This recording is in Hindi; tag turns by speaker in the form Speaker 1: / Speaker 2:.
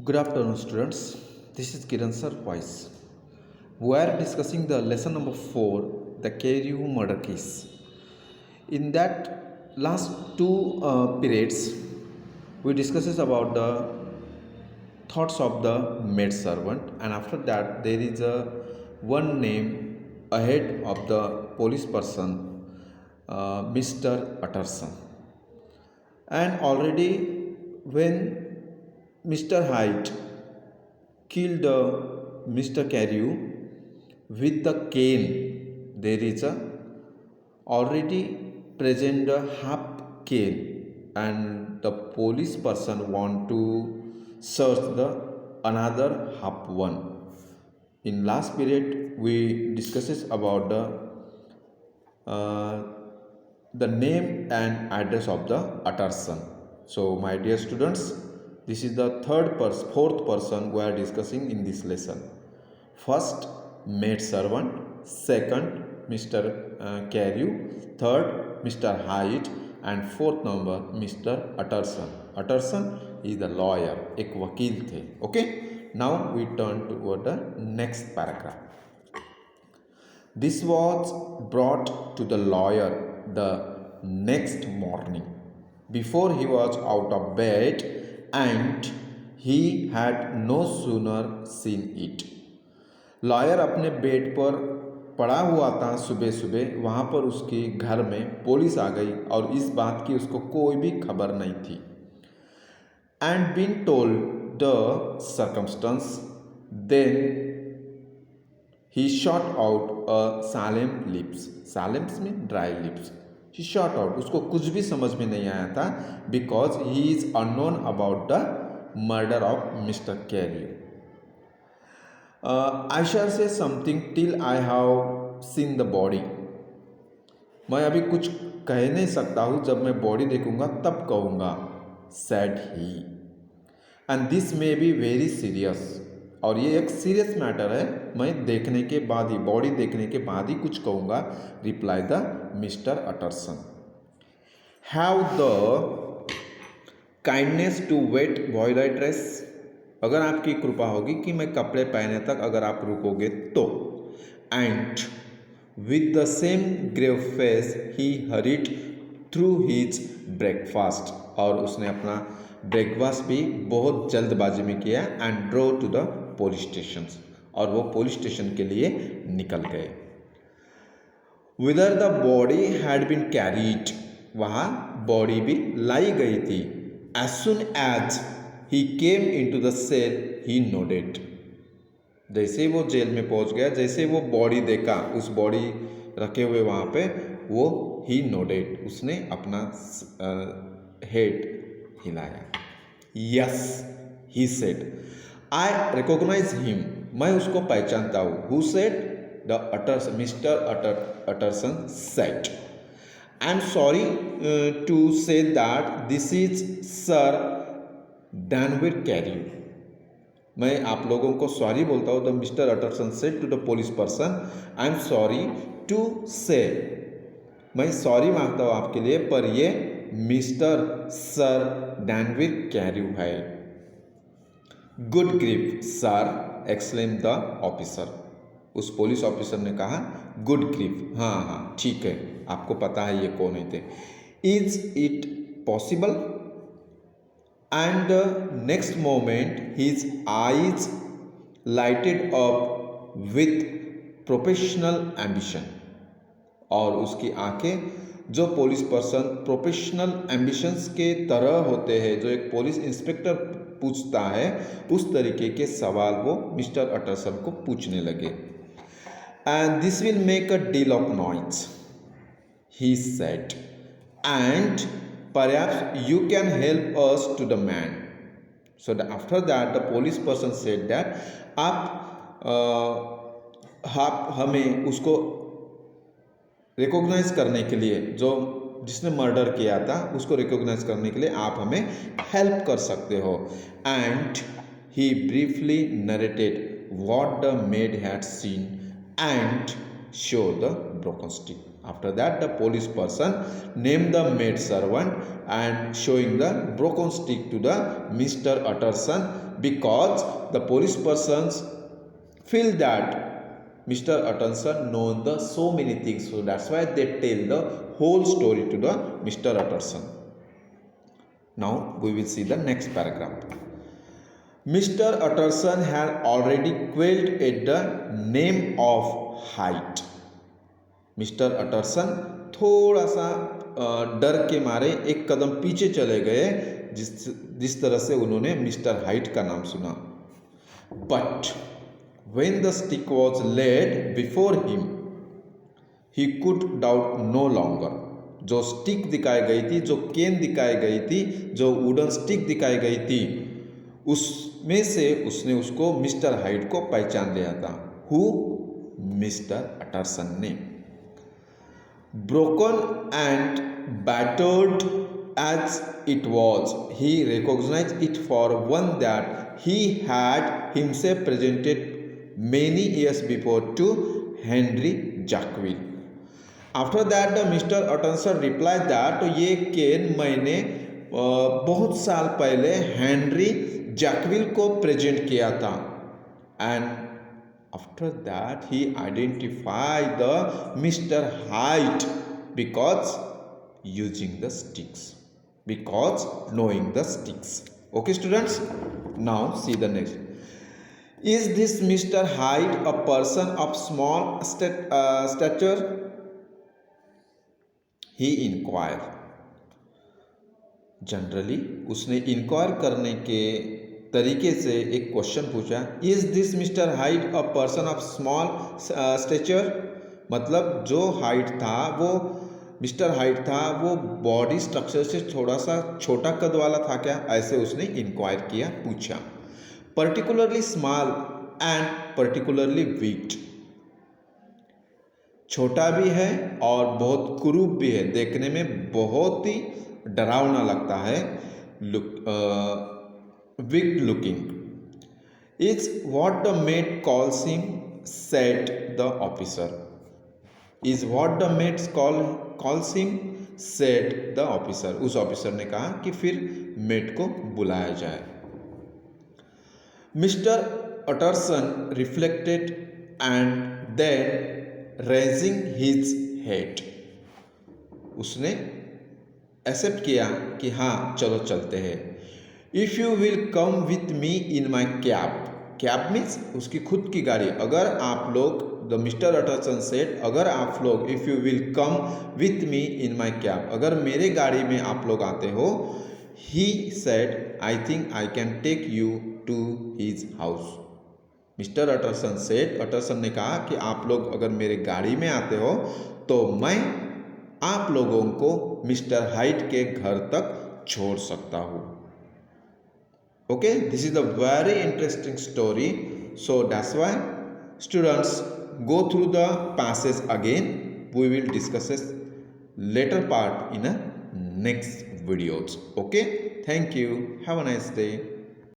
Speaker 1: Good afternoon, students. This is Kiran Sir Voice. We are discussing the lesson number 4, the KU murder case. In that last two periods, we discusses about the thoughts of the maid servant, and after that, there is a one name ahead of the police person, Mr. Utterson. And already, when Mr. Hyde killed Mr. Carew with the cane, there is a already present a half cane, and the police person want to search the another half one. In last period, we discusses about the name and address of the Utterson. So, my dear students, this is the fourth person we are discussing in this lesson. First, maid servant. Second, Mr. Carew. Third, Mr. Hyde. And fourth number, Mr. Utterson. Utterson is the lawyer, एक वकील थे. Okay. Now we turn toward the next paragraph. This was brought to the lawyer the next morning before he was out of bed, and he had no sooner seen it. Lawyer अपने बेड पर पड़ा हुआ था सुबह सुबह. वहाँ पर उसके घर में पुलिस आ गई और इस बात की उसको कोई भी खबर नहीं थी. And being told the circumstance, then he shot out a solemn lips. Solemn mean dry lips. He shot out. उसको कुछ भी समझ में नहीं आया था, because he is unknown about the murder of Mr. Carew. I shall say something till I have seen the body. मैं अभी कुछ कह नहीं सकता हूँ, जब मैं बॉडी देखूंगा तब कहूँगा, said he. And this may be very serious. और ये एक सीरियस मैटर है, मैं देखने के बाद ही, बॉडी देखने के बाद ही कुछ कहूँगा, reply the mister Utterson. Have the kindness to wait while I dress. अगर आपकी कृपा होगी कि मैं कपड़े पहने तक अगर आप रुकोगे तो. And with the same grave face he hurried through his breakfast. और उसने अपना ब्रेकफास्ट भी बहुत जल्दबाजी में किया. And drove to the police station. और वो पुलिस स्टेशन के लिए निकल गए. Whither the body had been carried. वहाँ बॉडी भी लाई गई थी. As soon as he came into the cell he nodded. जैसे वो जेल में पहुंच गया, जैसे वो बॉडी देखा, उस बॉडी रखे हुए वहाँ पे, वो ही नोडेड, उसने अपना हेड हिलाया. Yes he said, I recognise him. मैं उसको पहचानता हूँ. Who said? The mister Utterson said. I am sorry to say that this is sir Danvers Carew. मैं आप लोगों को सॉरी बोलता हूँ. The mister Utterson said to the police person, I am sorry to say, मैं सॉरी मांगता हूँ आपके लिए, पर ये मिस्टर सर डैनविर कैरियू है. Good grief sir, exclaim the officer. उस पुलिस ऑफिसर ने कहा, गुड ग्रीफ, हाँ हाँ ठीक है, आपको पता है ये कौन थे. Is it possible? And next moment his eyes lighted up with professional ambition. और उसकी आंखें, जो पुलिस पर्सन प्रोफेशनल एम्बिशंस के तरह होते हैं, जो एक पुलिस इंस्पेक्टर पूछता है, उस तरीके के सवाल वो मिस्टर अटरसन को पूछने लगे. And this will make a deal of noise, he said, and perhaps you can help us to the man. So after that the police person said that आप हमें उसको रिकॉग्नाइज करने के लिए, जो जिसने मर्डर किया था उसको रिकॉग्नाइज करने के लिए आप हमें हेल्प कर सकते हो. And he briefly narrated what the made had seen and show the broken stick. After that, the police person named the maid servant and showing the broken stick to the Mr. Utterson, because the police persons feel that Mr. Utterson knows the so many things, so that's why they tell the whole story to the Mr. Utterson. Now we will see the next paragraph. Mr. Utterson had already quailed at the name of height. Mister Utterson थोड़ा सा डर के मारे एक कदम पीछे चले गए जिस तरह से उन्होंने मिस्टर हाइट का नाम सुना. But when the stick was laid before him, he could doubt no longer. जो स्टिक दिखाई गई थी, जो केन दिखाई गई थी, जो वुडन स्टिक दिखाई गई थी, उसमें से उसने उसको मिस्टर हाइट को पहचान लिया था. हु? मिस्टर अटरसन ने. Broken and battered as it was, he recognized it for one that he had himself presented many years before to Henry Jacquille. After that, Mr. Utterson replied that ये केन मैंने बहुत साल पहले हेनरी जैकविल को प्रेजेंट किया था. And after that, he identified the Mr. Height because using the sticks, because knowing the sticks. Okay, students. Now see the next. Is this Mr. Height a person of small stature? He inquired. Generally उसने इंक्वायर करने के तरीके से एक क्वेश्चन पूछा. Is this mister height a person of small stature? मतलब जो हाइट था वो मिस्टर हाइट था वो बॉडी स्ट्रक्चर से थोड़ा सा छोटा कद वाला था क्या? ऐसे उसने इंक्वायर किया, पूछा. Particularly small and particularly weak. छोटा भी है और बहुत कुरूप भी है, देखने में बहुत ही डरावना लगता है. Wicked looking. Is what the maid calls him, said the officer. Is what the maid calls him, said the officer. उस ऑफिसर ने कहा कि फिर मेड को बुलाया जाए. Mister Utterson reflected and then raising his head. उसने एक्सेप्ट किया कि हाँ चलो चलते हैं. If you will come with me in my cab. Cab means उसकी खुद की गाड़ी. अगर आप लोग, द मिस्टर अटरसन सेड, अगर आप लोग, if you will come with me in my cab, अगर मेरे गाड़ी में आप लोग आते हो. He said I think I can take you to his house. Mister Utterson said, Utterson ने कहा कि आप लोग अगर मेरे गाड़ी में आते हो तो मैं आप लोगों को मिस्टर हाइट के घर तक छोड़ सकता हूँ. Okay, this is a very interesting story. So that's why students go through the passage again. We will discuss it later part in a next videos. Okay, thank you. Have a nice day.